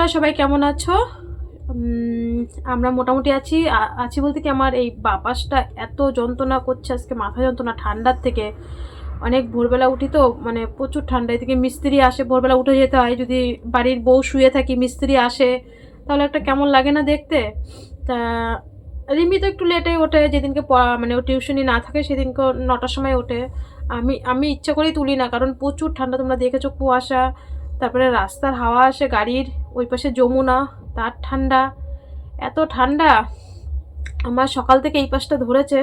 তোমরা সবাই কেমন আছো? আমরা মোটামুটি আছি বলতে কি, আমার এই বাপাসটা এত যন্ত্রণা করছে আজকে, মাথা যন্ত্রণা ঠান্ডার থেকে। অনেক ভোরবেলা উঠি তো, মানে প্রচুর ঠান্ডায় থেকে মিস্ত্রি আসে, ভোরবেলা উঠে যেতে হয়। যদি বাড়ির বউ শুয়ে থাকি, মিস্ত্রি আসে, তাহলে একটা কেমন লাগে না দেখতে। তা রিমি তো একটু লেটে ওঠে, যেদিনকে মানে ও টিউশনি না থাকে সেদিনকে 9টার সময় ওঠে। আমি ইচ্ছা করেই তুলি না, কারণ প্রচুর ঠান্ডা, তোমরা দেখেছো কুয়াশা, তারপরে রাস্তার হাওয়া আসে গাড়ির, ওই পাশে যমুনা, তার ঠান্ডা, এত ঠান্ডা। আমার সকাল থেকে এই পাশটা ধরেছে।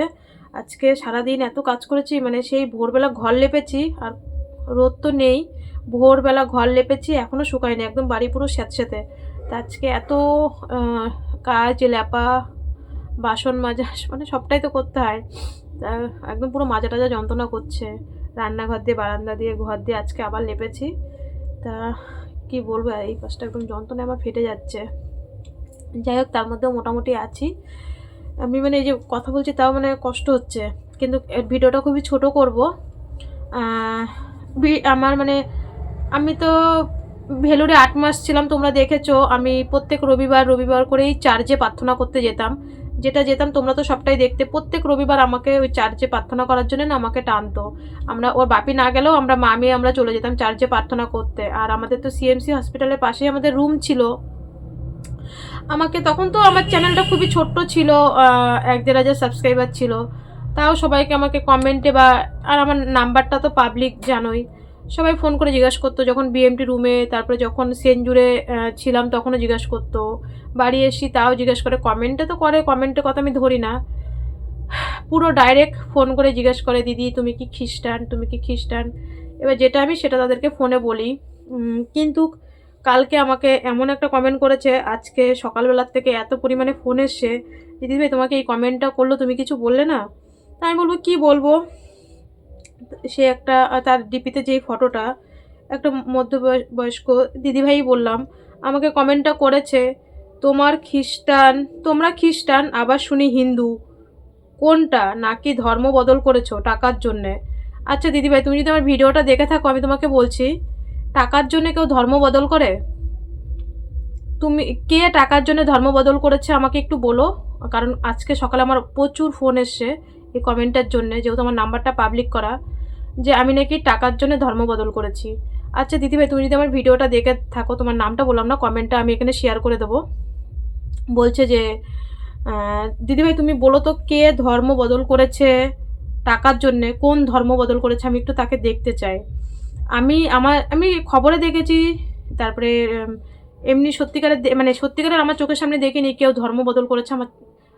আজকে সারাদিন এত কাজ করেছি, মানে সেই ভোরবেলা ঘর লেপেছি, আর রোদ তো নেই, ভোরবেলা ঘর লেপেছি, এখনও শুকায়নি, একদম বাড়ি পুরো স্যাঁতস্যাঁতে। তা আজকে এত কাজ, লেপা, বাসন মাজা, মানে সবটাই তো করতে হয়। তা একদম পুরো মাজা টাজা যন্ত্রণা করছে, রান্নাঘর দিয়ে, বারান্দা দিয়ে, ঘর দিয়ে আজকে আবার লেপেছি। তা কি বলবো, এই পাশটা একদম যন্ত্রণায় আমার ফেটে যাচ্ছে। যাই হোক, তার মধ্যেও মোটামুটি আছি আমি, মানে এই যে কথা বলছি তাও মানে কষ্ট হচ্ছে, কিন্তু ভিডিওটা খুবই ছোট করব। আমার মানে আমি তো ভেলোরে 8 মাস ছিলাম, তোমরা দেখেছো। আমি প্রত্যেক রবিবার করেই চার্চে প্রার্থনা করতে যেতাম, যেতাম তোমরা তো সবটাই দেখতে। প্রত্যেক রবিবার আমাকে ওই চার্চে প্রার্থনা করার জন্য না আমাকে টানতো। ওর বাপি না গেলেও আমরা আমরা চলে যেতাম চার্চে প্রার্থনা করতে। আর আমাদের তো সিএমসি হসপিটালের পাশেই আমাদের রুম ছিল। আমাকে তখন তো আমার চ্যানেলটা খুবই ছোট্ট ছিল, 1-1.5 সাবস্ক্রাইবার ছিল, তাও সবাইকে আমাকে কমেন্টে আর আমার নাম্বারটা তো পাবলিক জানোই, সবাই ফোন করে জিজ্ঞাসা করতো। যখন বিএমটি রুমে, তারপরে যখন সেনজুরে ছিলাম তখনও জিজ্ঞাসা করতো, বাড়ি এসি তাও জিজ্ঞাসা করে, কমেন্টে তো করে, কমেন্টের কথা আমি ধরি না, পুরো ডাইরেক্ট ফোন করে জিজ্ঞাসা করে, দিদি তুমি কি খ্রিস্টান? এবার যেটা আমি সেটা তাদেরকে ফোনে বলি। কিন্তু কালকে আমাকে এমন একটা কমেন্ট করেছে, আজকে সকালবেলার থেকে এত পরিমাণে ফোন এসছে, দিদিভাই তোমাকে এই কমেন্টটা করলো, তুমি কিছু বললে না? তাই আমি বলবো কি বলবো। সে একটা, তার ডিপিতে যেই ফটোটা, একটা মধ্যবয়স্ক দিদিভাই বললাম, আমাকে কমেন্টটা করেছে, তোমরা খ্রিস্টান আবার শুনি হিন্দু, কোনটা? নাকি ধর্ম বদল করেছো টাকার জন্যে? আচ্ছা দিদিভাই, তুমি যদি আমার ভিডিওটা দেখে থাকো, আমি তোমাকে বলছি, টাকার জন্য কেউ ধর্ম বদল করে? তুমি কে টাকার জন্য ধর্ম বদল করেছে আমাকে একটু বলো, কারণ আজকে সকালে আমার প্রচুর ফোন এসছে এই কমেন্টের জন্য, যেহেতু আমার নাম্বারটা পাবলিক করা, যে আমি নাকি টাকার জন্য ধর্ম বদল করেছি। আচ্ছা দিদিভাই, তুমি যদি আমার ভিডিওটা দেখে থাকো, তোমার নামটা বললাম না, কমেন্টটা আমি এখানে শেয়ার করে দেবো। বলছে যে দিদিভাই তুমি বলো তো, কে ধর্ম বদল করেছে টাকার জন্যে? কোন ধর্ম বদল করেছে? আমি একটু তাকে দেখতে চাই। আমি খবরে দেখেছি, তারপরে এমনি সত্যিকারের আমার চোখের সামনে দেখিনি কেউ ধর্ম বদল করেছে।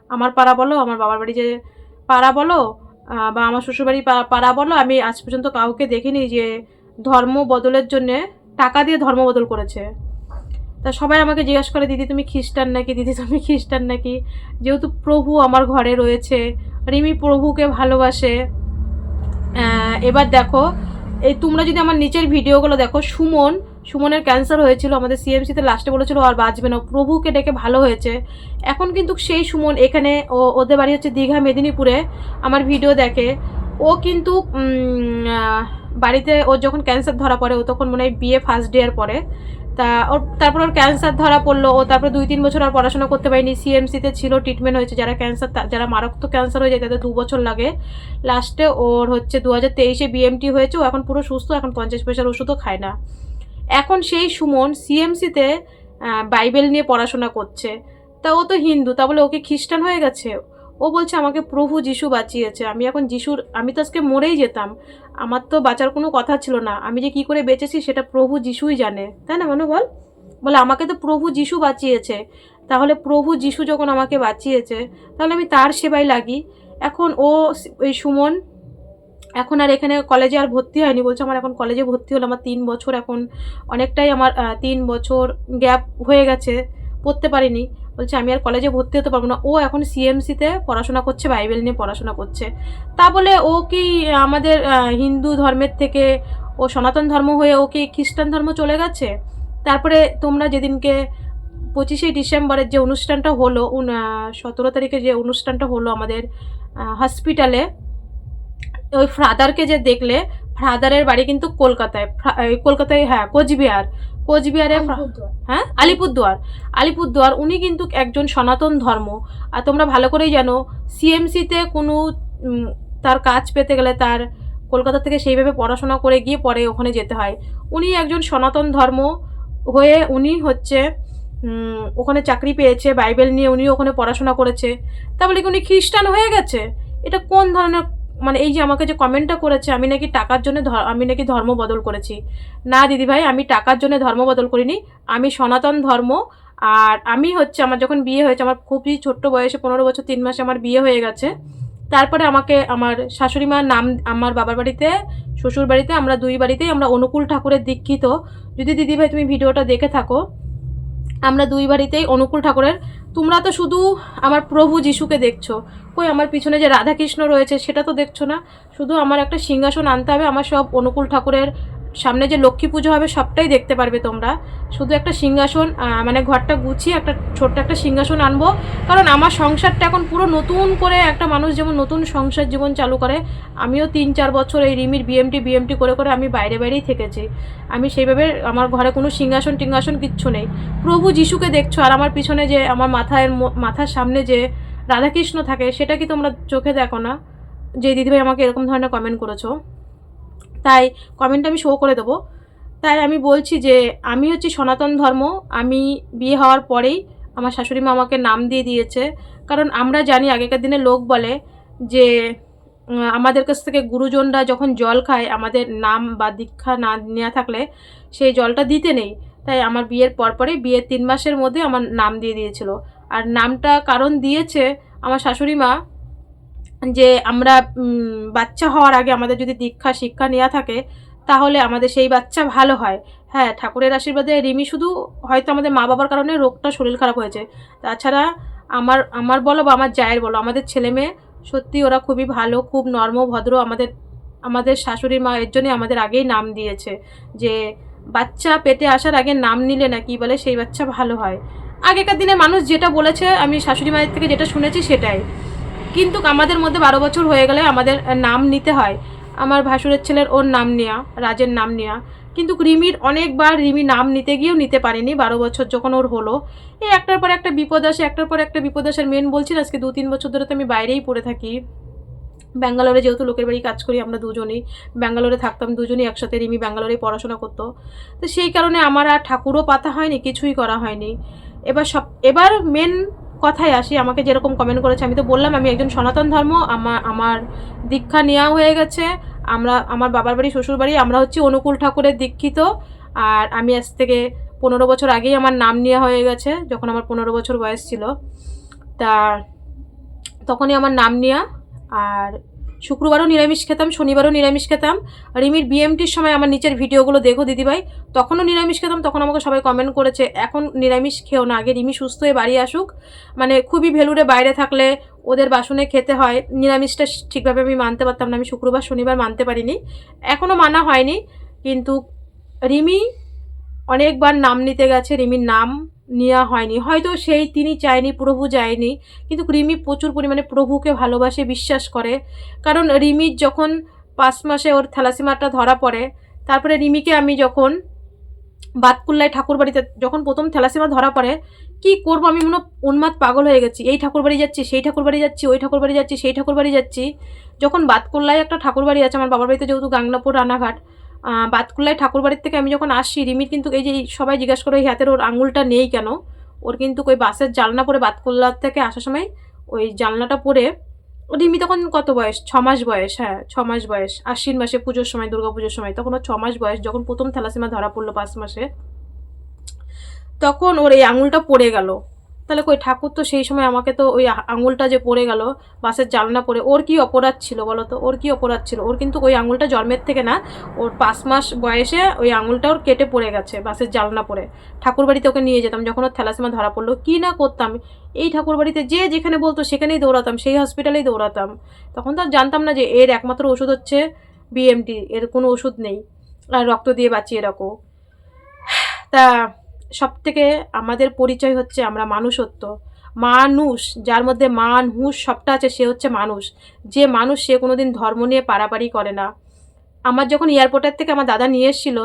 আমার পাড়া বলো, আমার বাবার বাড়ি যে পাড়া বলো, বা আমার শ্বশুরবাড়ি পাড়া বলো, আমি আজ পর্যন্ত কাউকে দেখিনি যে ধর্ম বদলের জন্যে টাকা দিয়ে ধর্ম বদল করেছে। তা সবাই আমাকে জিজ্ঞাসা করে, দিদি তুমি খ্রিস্টান নাকি? যেহেতু প্রভু আমার ঘরে রয়েছে, রিমি প্রভুকে ভালোবাসে। এবার দেখো, এই তোমরা যদি আমার নিচের ভিডিওগুলো দেখো, সুমনের ক্যান্সার হয়েছিল, আমাদের সিএমসিতে লাস্টে বলেছিল আর বাঁচবে না, প্রভুকে ডেকে ভালো হয়েছে। এখন কিন্তু সেই সুমন এখানে, ওদের বাড়ি হচ্ছে দীঘা মেদিনীপুরে, আমার ভিডিও দেখে। ও কিন্তু বাড়িতে, ওর যখন ক্যান্সার ধরা পড়ে, ও তখন মনে হয় বিএ ফার্স্ট ইয়ার পরে, তারপর ওর ক্যান্সার ধরা পড়লো, ও তারপরে 2-3 বছর আর পড়াশোনা করতে পারেনি, সিএমসিতে ছিল, ট্রিটমেন্ট হয়েছে। যারা মারাত্মক ক্যান্সার হয়ে যায় তাদের 2 বছর লাগে। লাস্টে ওর হচ্ছে 2023-এ বিএমটি হয়েছে, ও এখন পুরো সুস্থ, এখন 50 পয়সার ওষুধও খায় না। এখন সেই সুমন সিএমসিতে বাইবেল নিয়ে পড়াশোনা করছে। তা ও তো হিন্দু, তা বলে ওকে খ্রিস্টান হয়ে গেছে? ও বলছে আমাকে প্রভু যিশু বাঁচিয়েছে, আমি তো আজকে মরেই যেতাম, আমার তো বাঁচার কোনো কথা ছিল না, আমি যে কি করে বেঁচেছি সেটা প্রভু যিশুই জানে, তাই না মানু বল? বলে আমাকে তো প্রভু যিশু বাঁচিয়েছে, তাহলে প্রভু যিশু যখন আমাকে বাঁচিয়েছে, তাহলে আমি তার সেবায় লাগি। এখন ওই সুমন এখন আর এখানে কলেজে আর ভর্তি হয়নি, বলছে আমার এখন কলেজে ভর্তি হলো আমার 3 বছর, এখন অনেকটাই আমার 3 বছর গ্যাপ হয়ে গেছে, পড়তে পারিনি, বলছে আমি আর কলেজে ভর্তি হতে পারবো না। ও এখন সিএমসিতে পড়াশোনা করছে, বাইবেল নিয়ে পড়াশোনা করছে। তা বলে ও কি আমাদের হিন্দু ধর্মের থেকে ও সনাতন ধর্ম হয়ে ও কি খ্রিস্টান ধর্ম চলে গেছে? তারপরে তোমরা যেদিনকে 25শে ডিসেম্বরের যে অনুষ্ঠানটা হলো, 17 তারিখে যে অনুষ্ঠানটা হলো আমাদের হসপিটালে, ওই ফাদারকে যে দেখলে, ফাদারের বাড়ি কিন্তু কলকাতায়, হ্যাঁ, কোচবিহারে, হ্যাঁ আলিপুরদুয়ার উনি কিন্তু একজন সনাতন ধর্ম। আর তোমরা ভালো করেই জানো সিএমসিতে কোনো তার কাজ পেতে গেলে তার কলকাতা থেকে সেইভাবে পড়াশোনা করে গিয়ে পরে ওখানে যেতে হয়। উনি একজন সনাতন ধর্ম হয়ে উনি হচ্ছে ওখানে চাকরি পেয়েছে, বাইবেল নিয়ে উনি ওখানে পড়াশোনা করেছে, তা বলে কি উনি খ্রিস্টান হয়ে গেছে? এটা কোন ধরনের, মানে এই যে আমাকে যে কমেন্টটা করেছে আমি নাকি টাকার জন্য আমি নাকি ধর্ম বদল করেছি। না দিদিভাই, আমি টাকার জন্য ধর্ম বদল করিনি, আমি সনাতন ধর্ম। আর আমি হচ্ছে আমার যখন বিয়ে হয়েছে, আমার খুবই ছোট্ট বয়সে 15 বছর 3 মাসে আমার বিয়ে হয়ে গেছে। তারপরে আমাকে আমার শাশুড়ি মার নাম, আমার বাবার বাড়িতে শ্বশুর বাড়িতে আমরা দুই বাড়িতেই আমরা অনুকূল ঠাকুরের দীক্ষিত। যদি দিদিভাই তুমি ভিডিওটা দেখে থাকো, আমরা দুই বাড়িতেই অনুকূল ঠাকুরের। তোমরা তো শুধু আমার প্রভু যিশুকে দেখছো, কই আমার পিছনে যে রাধাকৃষ্ণ রয়েছে সেটা তো দেখছো না। শুধু আমার একটা সিংহাসন আনতে হবে, আমার সব অনুকূল ঠাকুরের সামনে যে লক্ষ্মী পুজো হবে সবটাই দেখতে পারবে তোমরা। শুধু একটা সিংহাসন, মানে ঘরটা গুছিয়ে একটা ছোট্ট একটা সিংহাসন আনবো। কারণ আমার সংসারটা এখন পুরো নতুন করে, একটা মানুষ যেমন নতুন সংসার জীবন চালু করে, আমিও 3-4 বছর এই রিমির বিএমটি করে করে আমি বাইরেই থেকেছি। আমি সেইভাবে আমার ঘরে কোনো সিংহাসন টিংহাসন কিচ্ছু নেই। প্রভু যিশুকে দেখছো, আর আমার পিছনে যে আমার মাথার সামনে যে রাধাকৃষ্ণ থাকে সেটা কি তোমরা চোখে দেখো না? যে দিদিভাই আমাকে এরকম ধরনের কমেন্ট করেছো, তাই কমেন্ট আমি শো করে দেবো। তাই আমি বলছি যে আমি হচ্ছে সনাতন ধর্ম। আমি বিয়ে হওয়ার পরেই আমার শাশুড়ি মা আমাকে নাম দিয়ে দিয়েছে। কারণ আমরা জানি আগেকার দিনে লোক বলে যে আমাদের কাছ থেকে গুরুজনরা যখন জল খায়, আমাদের নাম বা দীক্ষা না নেওয়া থাকলে সেই জলটা দিতে নেই। তাই আমার বিয়ের পরপরই, বিয়ের 3 মাসের মধ্যে আমার নাম দিয়ে দিয়েছিল। আর নামটা কারণ দিয়েছে আমার শাশুড়ি মা, যে আমরা বাচ্চা হওয়ার আগে আমাদের যদি দীক্ষা শিক্ষা নেওয়া থাকে তাহলে আমাদের সেই বাচ্চা ভালো হয়। হ্যাঁ, ঠাকুরের আশীর্বাদে রিমি শুধু হয়তো আমাদের মা বাবার কারণে রোগটা শরীর খারাপ হয়েছে, তাছাড়া আমার বলো বা আমার জায়ের বলো, আমাদের ছেলে মেয়ে সত্যি ওরা খুবই ভালো, খুব নর্ম ভদ্র। আমাদের শাশুড়ি মা এর জন্যই আমাদের আগেই নাম দিয়েছে যে বাচ্চা পেটে আসার আগে নাম নিলে না কি বলে সেই বাচ্চা ভালো হয়। আগেকার দিনে মানুষ যেটা বলেছে, আমি শাশুড়ি মায়ের থেকে যেটা শুনেছি সেটাই। কিন্তু আমাদের মধ্যে 12 বছর হয়ে গেলে আমাদের নাম নিতে হয়। আমার ভাসুরের ছেলের ওর নাম নেওয়া, রাজের নাম নেওয়া, কিন্তু রিমির অনেকবার রিমি নাম নিতে গিয়েও নিতে পারেনি। 12 বছর যখন ওর হলো, এই একটার পর একটা বিপদ আসে, একটার পর একটা বিপদ আসে। মেন বলছি না, আজকে 2-3 বছর ধরে তো আমি বাইরেই পড়ে থাকি। ব্যাঙ্গালোরে যেহেতু লোকের বাড়ি কাজ করি, আমরা দুজনেই ব্যাঙ্গালোরে থাকতাম, দুজনেই একসাথে। রিমি ব্যাঙ্গালোরেই পড়াশোনা করতো, তো সেই কারণে আমার আর ঠাকুরও পাতা হয়নি, কিছুই করা হয়নি। এবার মেন কথায় আসি, আমাকে যেরকম কমেন্ট করেছে, আমি তো বললাম আমি একজন সনাতন ধর্ম, আমার দীক্ষা নেওয়া হয়ে গেছে। আমার বাবার বাড়ি শ্বশুর বাড়ি আমরা হচ্ছে অনুকূল ঠাকুরের দীক্ষিত। আর আমি আজ থেকে 15 বছর আগেই আমার নাম নেওয়া হয়ে গেছে, যখন আমার 15 বছর বয়স ছিল তা তখনই আমার নাম নেওয়া। আর শুক্রবারও নিরামিষ খেতাম, শনিবারও নিরামিষ খেতাম। রিমির বিএমটির সময় আমার নিচের ভিডিওগুলো দেখো দিদিভাই, তখনও নিরামিষ খেতাম। তখন আমাকে সবাই কমেন্ট করেছে এখন নিরামিষ খেও না, আগে রিমি সুস্থ হয়ে বাড়ি আসুক। মানে খুবই ভেলুরে বাইরে থাকলে ওদের বাসনে খেতে হয়, নিরামিষটা ঠিকভাবে আমি মানতে পারতাম না। আমি শুক্রবার শনিবার মানতে পারিনি, এখনও মানা হয়নি। কিন্তু রিমি অনেকবার নাম নিতে গেছে, রিমির নাম নেওয়া হয়নি, হয়তো তিনি চায়নি, প্রভু যায়নি। কিন্তু রিমি প্রচুর পরিমাণে প্রভুকে ভালোবাসে, বিশ্বাস করে। কারণ রিমির যখন 5 মাসে ওর থ্যালাসেমিয়াটা ধরা পড়ে, তারপরে রিমিকে আমি যখন বাতকুল্লায় ঠাকুর বাড়িতে যখন প্রথম থ্যালাসেমিয়া ধরা পড়ে, কি করবো আমি মনে উন্মাদ পাগল হয়ে গেছি। এই ঠাকুর বাড়ি যাচ্ছি, সেই ঠাকুর বাড়ি যাচ্ছি, ওই ঠাকুর বাড়ি যাচ্ছি, সেই ঠাকুর বাড়ি যাচ্ছি। যখন বাতকুল্লায় একটা ঠাকুর বাড়ি আছে, আমার বাবার বাড়িতে যেহেতু গাংনাপুর রানাঘাট, বাতকুল্লায় ঠাকুর বাড়ির থেকে আমি যখন আসি, রিমির কিন্তু এই যে সবাই জিজ্ঞাসা করে ওই হাতের ওর আঙুলটা নেই কেন, ওর কিন্তু ওই বাসের জানলা পরে বাতকুল্লার থেকে আসার সময় ওই জানলাটা পরে, রিমি তখন কত বয়স, 6 মাস বয়স, হ্যাঁ 6 মাস বয়স, আশ্বিন মাসে পুজোর সময়, দুর্গা পুজোর সময়, তখন ওর 6 মাস বয়স। যখন প্রথম থ্যালাসেমিয়া ধরা পড়লো 5 মাসে, তখন ওর এই আঙুলটা পড়ে গেল। তাহলে কই ঠাকুর তো সেই সময় আমাকে তো ওই আঙুলটা যে পড়ে গেল বাসের জানলা পড়ে, ওর কি অপরাধ ছিল বলো তো? ওর কি অপরাধ ছিল? ওর কিন্তু ওই আঙুলটা জন্মের থেকে না, ওর 5 মাস বয়সে ওই আঙুলটা ওর কেটে পড়ে গেছে বাসের জানলা পড়ে। ঠাকুর বাড়িতে ওকে নিয়ে যেতাম যখন ওর থ্যালাসেমিয়া ধরা পড়লো, কি না করতাম। এই ঠাকুর বাড়িতে যে যেখানে বলতো সেখানেই দৌড়াতাম, সেই হসপিটালেই দৌড়াতাম। তখন তো আর জানতাম না যে এর একমাত্র ওষুধ হচ্ছে বিএমটি, এর কোনো ওষুধ নেই, আর রক্ত দিয়ে বাঁচিয়ে রাখো। তা সবথেকে আমাদের পরিচয় হচ্ছে আমরা মানুষত্ব, মানুষ, যার মধ্যে মান হুঁশ সবটা আছে সে হচ্ছে মানুষ। যে মানুষ সে কোনোদিন ধর্ম নিয়ে পারাপারি করে না। আমার যখন এয়ারপোর্টের থেকে আমার দাদা নিয়ে এসেছিল,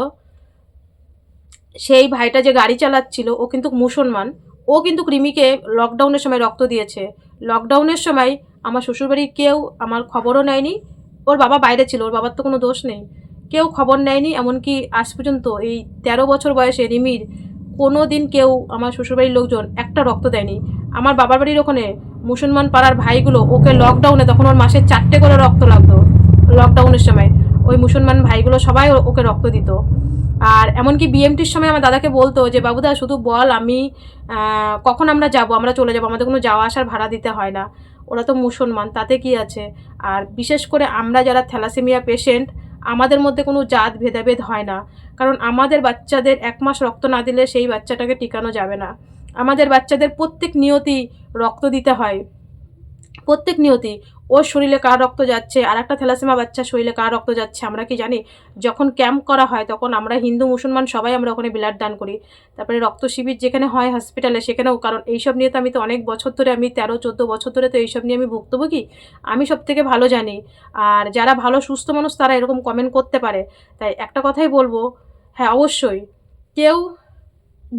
সেই ভাইটা যে গাড়ি চালাচ্ছিল ও কিন্তু মুসলমান, ও কিন্তু রিমিকে লকডাউনের সময় রক্ত দিয়েছে। লকডাউনের সময় আমার শ্বশুরবাড়ির কেউ আমার খবরও নেয়নি। ওর বাবা বাইরে ছিল, ওর বাবার তো কোনো দোষ নেই, কেউ খবর নেয়নি। এমনকি আজ পর্যন্ত এই 13 বছর বয়সে রিমির কোনো দিন কেউ আমার শ্বশুরবাড়ির লোকজন একটা রক্ত দেয়নি। আমার বাবার বাড়ির ওখানে মুসলমান পাড়ার ভাইগুলো ওকে লকডাউনে, তখন ওর মাসে 4টে করে রক্ত লাগতো লকডাউনের সময়, ওই মুসলমান ভাইগুলো সবাই ওকে রক্ত দিত। আর এমনকি বিএমটির সময় আমার দাদাকে বলতো যে বাবুদা শুধু বল, আমি কখন আমরা যাব, আমরা চলে যাব, আমাদের কোনো যাওয়া আসার ভাড়া দিতে হয় না, ওরা তো মুসলমান, তাতে কি আছে। আর বিশেষ করে আমরা যারা থ্যালাসেমিয়া পেশেন্ট, আমাদের মধ্যে কোনো জাত ভেদাভেদ হয় না, কারণ আমাদের বাচ্চাদের 1 মাস রক্ত না দিলে সেই বাচ্চাটাকে টিকানো যাবে না। আমাদের বাচ্চাদের প্রত্যেক নিয়তি রক্ত দিতে হয়, প্রত্যেক নিয়তি। ওর শরীরে কার রক্ত যাচ্ছে, আর একটা থ্যালাসেমিয়া বাচ্চার শরীরে কার রক্ত যাচ্ছে আমরা কি জানি? যখন ক্যাম্প করা হয় তখন আমরা হিন্দু মুসলমান সবাই আমরা ওখানে ব্লাড দান করি। তারপরে রক্ত শিবির যেখানে হয় হসপিটালে সেখানেও, কারণ এইসব নিয়ে তো আমি তো অনেক বছর ধরে, আমি 13-14 বছর ধরে তো এইসব নিয়ে আমি ভুক্তভোগী, আমি সব থেকে ভালো জানি। আর যারা ভালো সুস্থ মানুষ তারা এরকম কমেন্ট করতে পারে। তাই একটা কথাই বলবো, হ্যাঁ অবশ্যই কেউ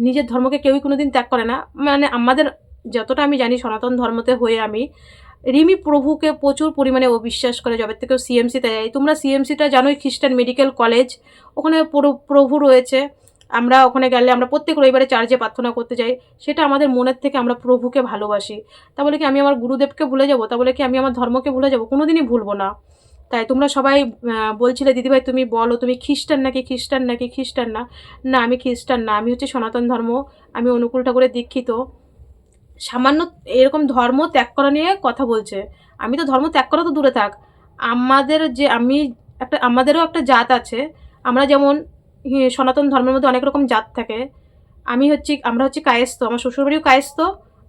নিজের ধর্মকে কেউই কোনোদিন ত্যাগ করে না। মানে আমাদের যতটা আমি জানি সনাতন ধর্মতে হয়ে আমি, রিমি প্রভুকে প্রচুর পরিমাণে ও বিশ্বাস করে, যবে থেকে সিএমসিতে যায়। তোমরা সিএমসিটা জানোই, খ্রিস্টান মেডিকেল কলেজ, ওখানে প্রভু রয়েছে। আমরা ওখানে গেলে আমরা প্রত্যেক রবিবারে চার্চে প্রার্থনা করতে যাই, সেটা আমাদের মনের থেকে আমরা প্রভুকে ভালোবাসি। তা বলে কি আমি আমার গুরুদেবকে ভুলে যাব? তা বলে কি আমি আমার ধর্মকে ভুলে যাব? কোনোদিনই ভুলবো না। তাই তোমরা সবাই বলছিলে দিদিভাই তুমি বলো তুমি খ্রিস্টান নাকি, খ্রিস্টান নাকি, খ্রিস্টান না। না আমি খ্রিস্টান না, আমি হচ্ছে সনাতন ধর্ম, আমি অনুকূল ঠাকুরের দীক্ষিত। সামান্য এরকম ধর্ম ত্যাগ করা নিয়ে কথা বলছে। আমি তো ধর্ম ত্যাগ করা তো দূরে থাক, আমাদের যে আমি একটা, আমাদেরও একটা জাত আছে। আমরা যেমন সনাতন ধর্মের মধ্যে অনেক রকম জাত থাকে। আমরা হচ্ছি কায়স্থ, আমার শ্বশুরবাড়িও কায়স্থ,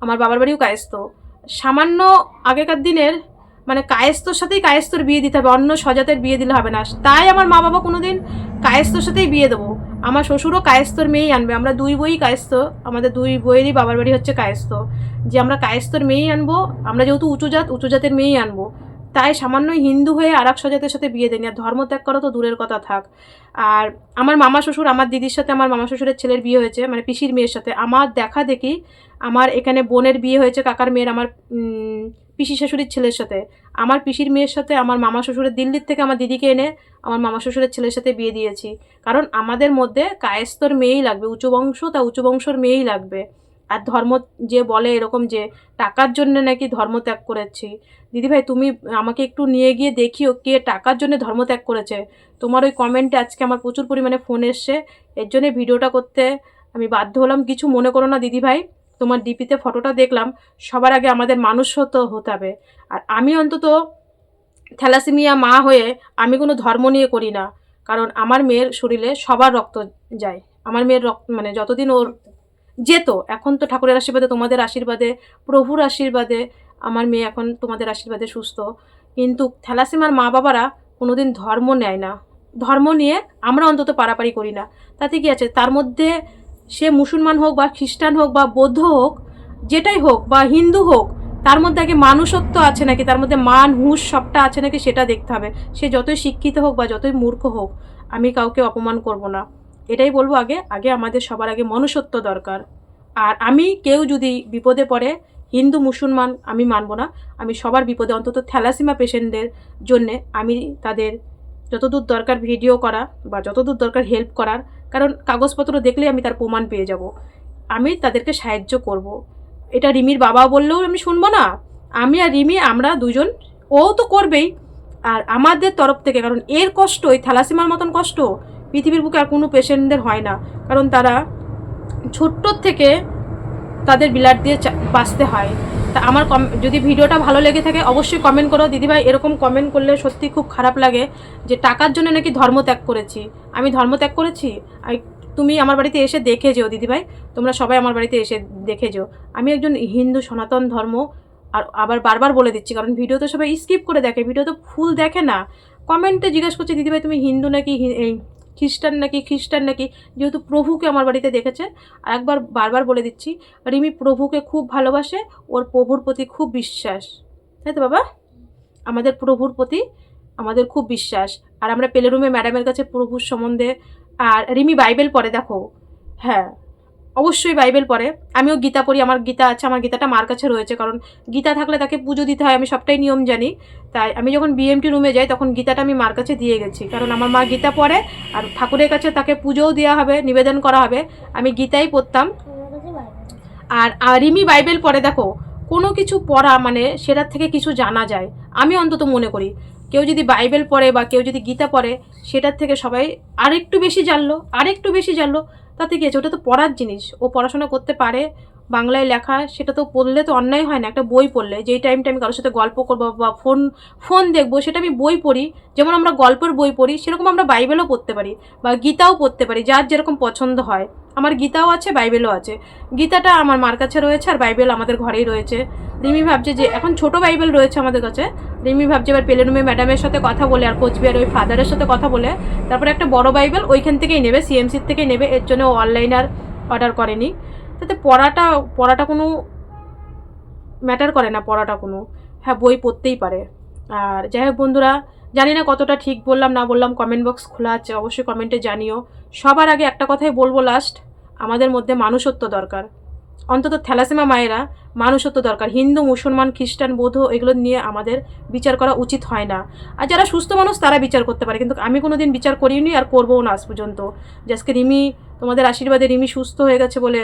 আমার বাবার বাড়িও কায়স্থ। সামান্য আগেকার দিনের মানে কায়স্থর সাথেই কায়স্থর বিয়ে দিতে হবে, অন্য স্বজাতের বিয়ে দিলে হবে না। তাই আমার মা বাবা কোনোদিন কায়স্থর সাথেই বিয়ে দেবো। আমার শ্বশুরও কায়স্থর মেয়েই আনবে, আমরা দুই বই কায়স্থ, আমাদের দুই বইয়েরই বাবার বাড়ি হচ্ছে কায়স্থ, যে আমরা কায়স্থর মেয়েই আনবো। আমরা যেহেতু উঁচু জাতের মেয়েই আনবো, তাই সামান্য হিন্দু হয়ে আর এক স্বজাতের সাথে বিয়ে দেয়নি। আর ধর্ম ত্যাগ করা তো দূরের কথা থাক। আর আমার মামা শ্বশুর, আমার দিদির সাথে আমার মামা শ্বশুরের ছেলের বিয়ে হয়েছে, মানে পিসির মেয়ের সাথে। আমার দেখা দেখি আমার এখানে বোনের বিয়ে হয়েছে, কাকার মেয়ের, আমার পিসি শাশুড়ির ছেলের সাথে। আমার পিসির মেয়ের সাথে আমার মামা শ্বশুরের দিল্লির থেকে আমার দিদিকে এনে আমার মামা শ্বশুরের ছেলের সাথে বিয়ে দিয়েছি। কারণ আমাদের মধ্যে কায়স্থর মেয়েই লাগবে, উঁচু বংশ, তা উঁচু বংশর মেয়েই লাগবে। আর ধর্ম যে বলে এরকম যে টাকার জন্য নাকি ধর্ম ত্যাগ করেছি, দিদিভাই তুমি আমাকে একটু নিয়ে গিয়ে দেখিও কে টাকার জন্য ধর্ম ত্যাগ করেছে। তোমার ওই কমেন্টে আজকে আমার প্রচুর পরিমাণে ফোন এসছে, এর জন্যে ভিডিওটা করতে আমি বাধ্য হলাম। কিছু মনে করো না দিদিভাই, তোমার ডিপিতে ফটোটা দেখলাম, সবার আগে আমাদের মানুষ হতে হবে। আর আমি অন্তত থ্যালাসেমিয়া মা হয়ে আমি কোনো ধর্ম নিয়ে করি না, কারণ আমার মেয়ের শরীরে সবার রক্ত যায়। আমার মেয়ের রক্ত মানে যতদিন ওর যেত, এখন তো ঠাকুরের আশীর্বাদে, তোমাদের আশীর্বাদে, প্রভুর আশীর্বাদে আমার মেয়ে এখন তোমাদের আশীর্বাদে সুস্থ। কিন্তু থ্যালাসেমিয়ার মা বাবারা কোনোদিন ধর্ম নেয় না, ধর্ম নিয়ে আমরা অন্তত পারাপারি করি না। তাতে কি আছে, তার মধ্যে সে মুসলমান হোক বা খ্রিস্টান হোক বা বৌদ্ধ হোক, যেটাই হোক, বা হিন্দু হোক, তার মধ্যে আগে মানুষত্ব আছে নাকি, তার মধ্যে মান হুঁশ সবটা আছে নাকি সেটা দেখতে হবে। সে যতই শিক্ষিত হোক বা যতই মূর্খ হোক, আমি কাউকে অপমান করব না, এটাই বলবো। আগে আগে আমাদের সবার আগে মনুষ্যত্ব দরকার। আর আমি কেউ যদি বিপদে পড়ে, হিন্দু মুসলমান আমি মানব না, আমি সবার বিপদে, অন্তত থ্যালাসেমিয়া পেশেন্টদের জন্যে আমি তাদের যতদূর দরকার ভিডিও করা বা যতদূর দরকার হেল্প করার, কারণ কাগজপত্র দেখলেই আমি তার প্রমাণ পেয়ে যাব, আমি তাদেরকে সাহায্য করব। এটা রিমির বাবা বললেও আমি শুনবো না। আমি আর রিমি আমরা দুজন, ও তো করবেই, আর আমাদের তরফ থেকে, কারণ এর কষ্ট, এই থ্যালাসেমিয়ার মতন কষ্ট পৃথিবীর বুকে আর কোনো পেশেন্টদের হয় না, কারণ তারা ছোট্টোর থেকে তাদের ব্লাড দিয়ে বাঁচতে হয়। তা আমার যদি ভিডিওটা ভালো লেগে থাকে অবশ্যই কমেন্ট করো দিদিভাই। এরকম কমেন্ট করলে সত্যি খুব খারাপ লাগে যে টাকার জন্য নাকি ধর্ম ত্যাগ করেছি। আমি ধর্ম ত্যাগ করেছি? তুমি আমার বাড়িতে এসে দেখে যেও দিদিভাই, তোমরা সবাই আমার বাড়িতে এসে দেখে যেও। আমি একজন হিন্দু সনাতন ধর্ম, আর আবার বারবার বলে দিচ্ছি, কারণ ভিডিও তো সবাই স্কিপ করে দেখে, ভিডিও তো ফুল দেখে না। কমেন্টে জিজ্ঞেস করছে দিদিভাই তুমি হিন্দু নাকি এই খ্রিস্টান নাকি, খ্রিস্টান নাকি, যেহেতু প্রভুকে আমার বাড়িতে দেখেছে। আর একবার বারবার বলে দিচ্ছি, রিমি প্রভুকে খুব ভালোবাসে, ওর প্রভুর প্রতি খুব বিশ্বাস, তাই তো বাবা? আমাদের প্রভুর প্রতি আমাদের খুব বিশ্বাস। আর আমরা পেলে রুমে ম্যাডামের কাছে প্রভুর সম্বন্ধে, আর রিমি বাইবেল পড়ে দেখো, হ্যাঁ, অবশ্যই বাইবেল পড়ে। আমিও গীতা পড়ি, আমার গীতা আছে, আমার গীতাটা মার কাছে রয়েছে, কারণ গীতা থাকলে তাকে পুজো দিতে হয়, আমি সবটাই নিয়ম জানি। তাই আমি যখন বিএমটি রুমে যাই তখন গীতাটা আমি মার কাছে দিয়ে গেছি, কারণ আমার মা গীতা পড়ে আর ঠাকুরের কাছে তাকে পুজোও দেওয়া হবে, নিবেদন করা হবে। আমি গীতাই পড়তাম। আর রিমি বাইবেল পড়ে। দেখো, কোনো কিছু পড়া মানে সেটার থেকে কিছু জানা যায়, আমি অন্তত মনে করি। কেউ যদি বাইবেল পড়ে বা কেউ যদি গীতা পড়ে, সেটার থেকে সবাই আরেকটু বেশি জানলো, তাতে কি আছে, ওটা তো পড়ার জিনিস, ও পড়াশোনা করতে পারে, বাংলায় লেখা, সেটা তো পড়লে তো অন্যায় হয় না। একটা বই পড়লে, যেই টাইমটা আমি কারোর সাথে গল্প করবো বা ফোন দেখবো, সেটা আমি বই পড়ি। যেমন আমরা গল্পের বই পড়ি, সেরকম আমরা বাইবেলও পড়তে পারি বা গীতাও পড়তে পারি, যার যেরকম পছন্দ হয়। আমার গীতাও আছে, বাইবেলও আছে। গীতাটা আমার মার কাছে রয়েছে আর বাইবেল আমাদের ঘরেই রয়েছে। রিমি ভাবছে যে এখন ছোট বাইবেল রয়েছে আমাদের কাছে, রিমি ভাবছে এবার পেলেনুমে ম্যাডামের সাথে কথা বলে আর কোচবিহার ওই ফাদারের সাথে কথা বলে তারপরে একটা বড় বাইবেল ওইখান থেকেই নেবে, সিএমসির থেকেই নেবে। এর জন্য অনলাইন আর অর্ডার করেনি। তাতে পড়াটা কোনো ম্যাটার করে না, পড়াটা কোনো, হ্যাঁ বই পড়তেই পারে। আর যাই হোক বন্ধুরা, জানি না কতটা ঠিক বললাম না বললাম, কমেন্ট বক্স খোলা আছে, অবশ্যই কমেন্টে জানিও। সবার আগে একটা কথাই বলবো লাস্ট, আমাদের মধ্যে মানুষত্ব দরকার। অন্তত থ্যালাসেমিয়া মায়েরা মানুষত্ব দরকার। হিন্দু, মুসলমান, খ্রিস্টান, বৌদ্ধ এগুলো নিয়ে আমাদের বিচার করা উচিত হয় না। আর যারা সুস্থ মানুষ তারা বিচার করতে পারে, কিন্তু আমি কোনো দিন বিচার করিনি আর করবোও না আজ পর্যন্ত। যে আজকে রিমি, তোমাদের আশীর্বাদে রিমি সুস্থ হয়ে গেছে বলে,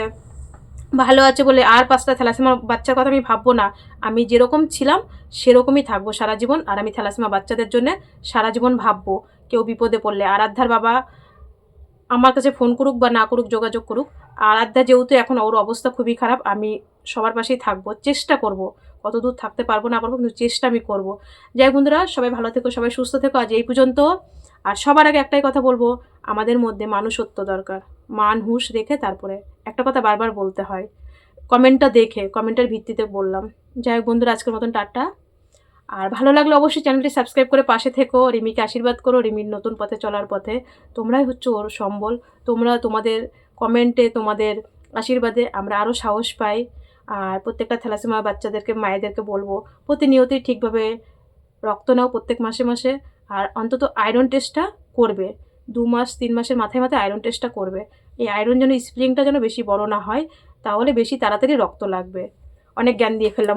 ভালো আছে বলে আর 5টা থ্যালাসেমিয়া বাচ্চার কথা আমি ভাববো না। আমি যেরকম ছিলাম সেরকমই থাকবো সারা জীবন। আর আমি থ্যালাসেমিয়া বাচ্চাদের জন্য সারা জীবন ভাববো, কেউ বিপদে পড়লে। আরাধ্যার বাবা আমার কাছে ফোন করুক বা না করুক, যোগাযোগ করুক। আরাধ্যা যেহেতু এখন ওর অবস্থা খুবই খারাপ, আমি সবার পাশেই থাকবো, চেষ্টা করব। কতদূর থাকতে পারবো না পারবো, কিন্তু চেষ্টা আমি করব। যাই বন্ধুরা, সবাই ভালো থেকো, সবাই সুস্থ থেকো, আজ এই পর্যন্ত। আর সবার আগে একটাই কথা বলবো, আমাদের মধ্যে মানুষত্ব দরকার। মান হুঁশ রেখে তারপরে একটা কথা বারবার বলতে হয়, কমেন্টটা দেখে, কমেন্টের ভিত্তিতে বললাম। যাই হোক বন্ধুরা, আজকের মতন টাটা। আর ভালো লাগলে অবশ্যই চ্যানেলটি সাবস্ক্রাইব করে পাশে থেকো। রিমিকে আশীর্বাদ করো, রিমির নতুন পথে চলার পথে। তোমরাই হচ্ছে ওর সম্বল। তোমাদের কমেন্টে, তোমাদের আশীর্বাদে আমরা আরও সাহস পাই। আর প্রত্যেকটা থ্যালাসেমিয়া বাচ্চাদেরকে, মায়েদেরকে বলবো প্রতিনিয়তই ঠিকভাবে রক্ত নাও, প্রত্যেক মাসে মাসে। আর অন্তত আয়রন টেস্টটা করবে, 2 মাস 3 মাসের মাথায় মাথায় আয়রন টেস্টটা করবে। এই আয়রন যেন, স্প্রিংটা যেন বেশি বড় না হয়, তাহলে বেশি তাড়াতাড়ি রক্ত লাগবে। অনেক জ্ঞান দিয়ে ফেললাম।